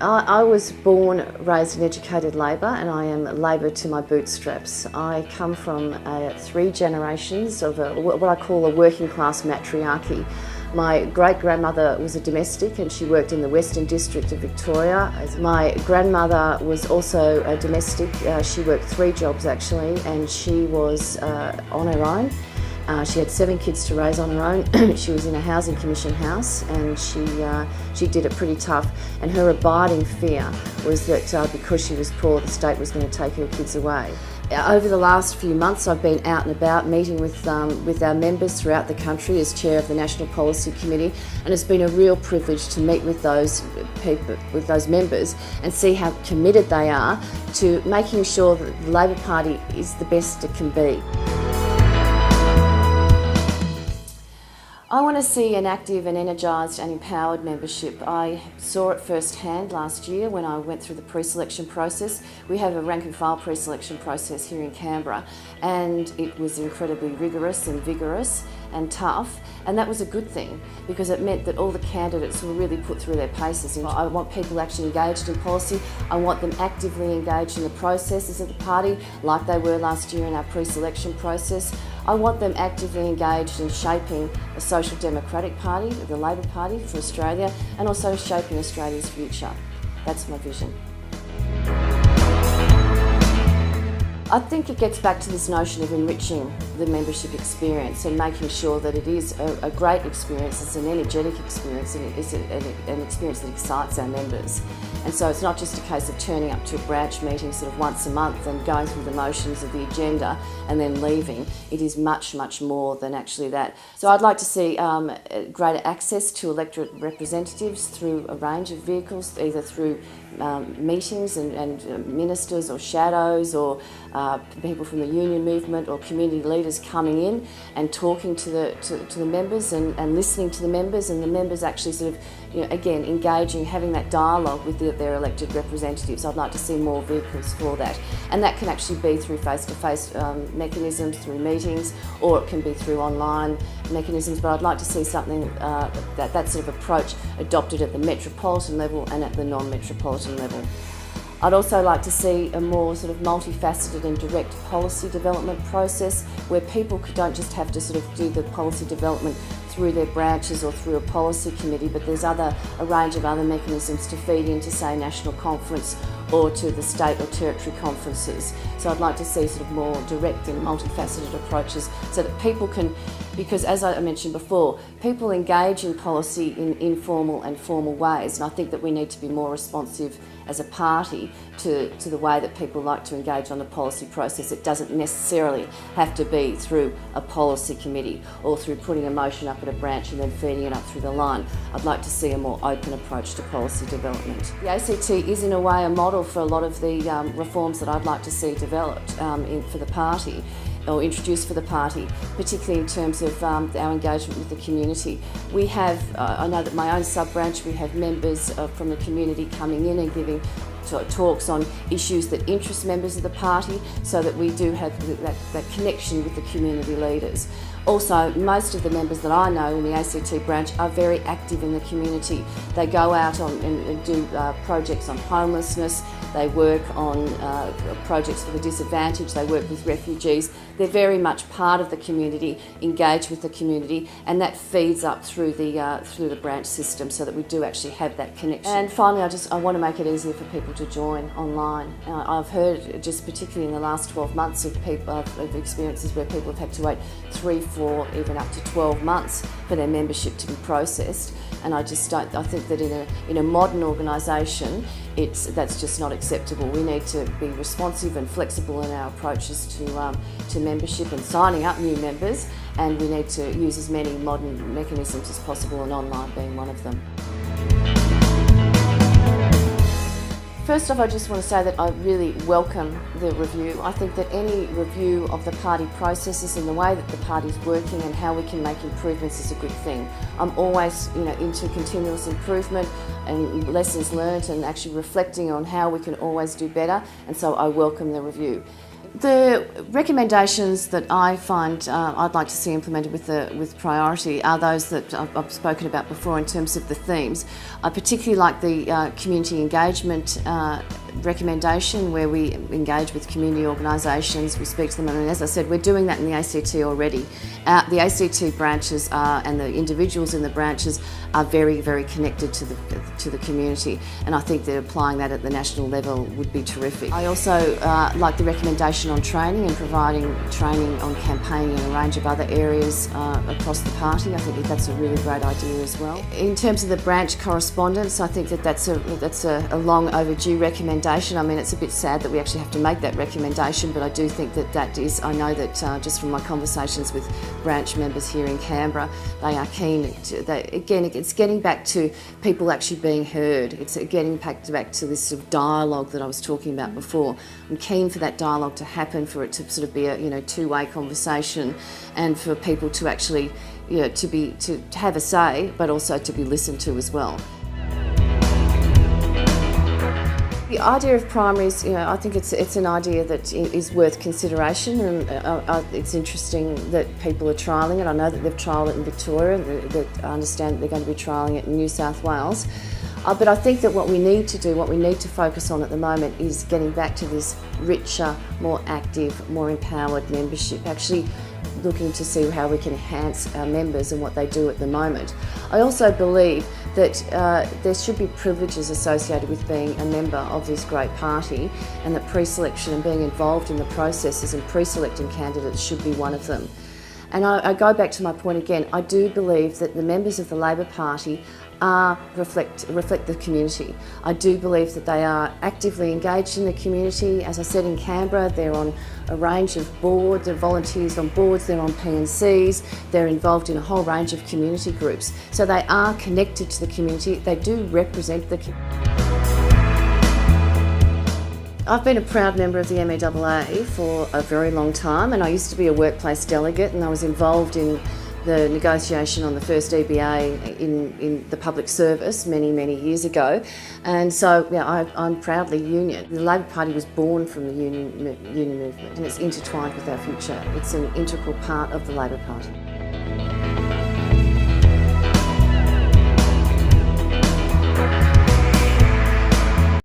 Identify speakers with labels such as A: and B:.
A: I was born, raised and educated Labor, and I am Labor to my bootstraps. I come from 3 generations of what I call a working class matriarchy. My great-grandmother was a domestic and she worked in the Western District of Victoria. My grandmother was also a domestic. She worked 3 jobs actually, and she was on her own. She had 7 kids to raise on her own. She was in a housing commission house, and she did it pretty tough. And her abiding fear was that because she was poor, the state was going to take her kids away. Over the last few months, I've been out and about meeting with our members throughout the country as chair of the National Policy Committee, and it's been a real privilege to meet with those people, with those members, and see how committed they are to making sure that the Labor Party is the best it can be. I want to see an active and energised and empowered membership. I saw it firsthand last year when I went through the pre-selection process. We have a rank and file pre-selection process here in Canberra, and it was incredibly rigorous and vigorous and tough, and that was a good thing because it meant that all the candidates were really put through their paces. I want people actually engaged in policy. I want them actively engaged in the processes of the party like they were last year in our pre-selection process. I want them actively engaged in shaping a social democratic party, the Labor Party for Australia, and also shaping Australia's future. That's my vision. I think it gets back to this notion of enriching the membership experience and making sure that it is a great experience, it's an energetic experience, and it is an experience that excites our members. And so it's not just a case of turning up to a branch meeting sort of once a month and going through the motions of the agenda and then leaving. It is much, much more than actually that. So I'd like to see greater access to electorate representatives through a range of vehicles, either through meetings and ministers or shadows or people from the union movement or community leaders coming in and talking to the members and listening to the members, and the members actually sort of, again, engaging, having that dialogue with their elected representatives. I'd like to see more vehicles for that, and that can actually be through face-to-face mechanisms, through meetings, or it can be through online mechanisms. But I'd like to see something that sort of approach adopted at the metropolitan level and at the non-metropolitan level. I'd also like to see a more sort of multifaceted and direct policy development process where people don't just have to sort of do the policy development through their branches or through a policy committee, but there's a range of other mechanisms to feed into, say, national conference or to the state or territory conferences. So I'd like to see sort of more direct and multifaceted approaches so that people can, because as I mentioned before, people engage in policy in informal and formal ways, and I think that we need to be more responsive as a party to the way that people like to engage on the policy process. It doesn't necessarily have to be through a policy committee or through putting a motion up at a branch and then feeding it up through the line. I'd like to see a more open approach to policy development. The ACT is in a way a model for a lot of the reforms that I'd like to see developed for the party, or introduced for the party, particularly in terms of our engagement with the community. We have, I know that my own sub-branch, we have members from the community coming in and giving talks on issues that interest members of the party, so that we do have that connection with the community leaders. Also, most of the members that I know in the ACT branch are very active in the community. They go out and do projects on homelessness, they work on projects for the disadvantaged, they work with refugees. They're very much part of the community, engage with the community, and that feeds up through the branch system so that we do actually have that connection. And finally, I want to make it easier for people to join online. I've heard, just particularly in the last 12 months, of experiences where people have had to wait 3, 4, even up to 12 months for their membership to be processed. And I think that in a modern organisation, that's just not acceptable. We need to be responsive and flexible in our approaches to membership and signing up new members, and we need to use as many modern mechanisms as possible, and online being one of them. First off, I just want to say that I really welcome the review. I think that any review of the party processes and the way that the party's working and how we can make improvements is a good thing. I'm always, into continuous improvement and lessons learned and actually reflecting on how we can always do better, and so I welcome the review. The recommendations that I find I'd like to see implemented with priority are those that I've spoken about before in terms of the themes. I particularly like the community engagement recommendation, where we engage with community organisations, we speak to them, and as I said, we're doing that in the ACT already. The ACT branches and the individuals in the branches are very, very connected to the community, and I think that applying that at the national level would be terrific. I also like the recommendation on training and providing training on campaigning and a range of other areas across the party. I think that's a really great idea as well. In terms of the branch correspondence, I think that's a long overdue recommendation. I mean, it's a bit sad that we actually have to make that recommendation, but I do think that is, I know that just from my conversations with branch members here in Canberra, they are keen again, it's getting back to people actually being heard. It's getting back to this sort of dialogue that I was talking about before. I'm keen for that dialogue to happen, for it to sort of be a two-way conversation, and for people to actually to have a say, but also to be listened to as well. The idea of primaries, I think it's an idea that is worth consideration, and it's interesting that people are trialling it. I know that they've trialled it in Victoria, that I understand that they're going to be trialling it in New South Wales. But I think that what we need to focus on at the moment is getting back to this richer, more active, more empowered membership, actually looking to see how we can enhance our members and what they do at the moment. I also believe that there should be privileges associated with being a member of this great party, and that pre-selection and being involved in the processes and pre-selecting candidates should be one of them. And I go back to my point again, I do believe that the members of the Labor Party reflect the community. I do believe that they are actively engaged in the community. As I said, in Canberra, they're on a range of boards, they're volunteers on boards, they're on P&Cs, they're involved in a whole range of community groups. So they are connected to the community, they do represent the community. I've been a proud member of the MEAA for a very long time, and I used to be a workplace delegate, and I was involved in the negotiation on the first EBA in the public service many years ago, and so I'm proudly union. The Labor Party was born from the union movement, and it's intertwined with our future. It's an integral part of the Labor Party.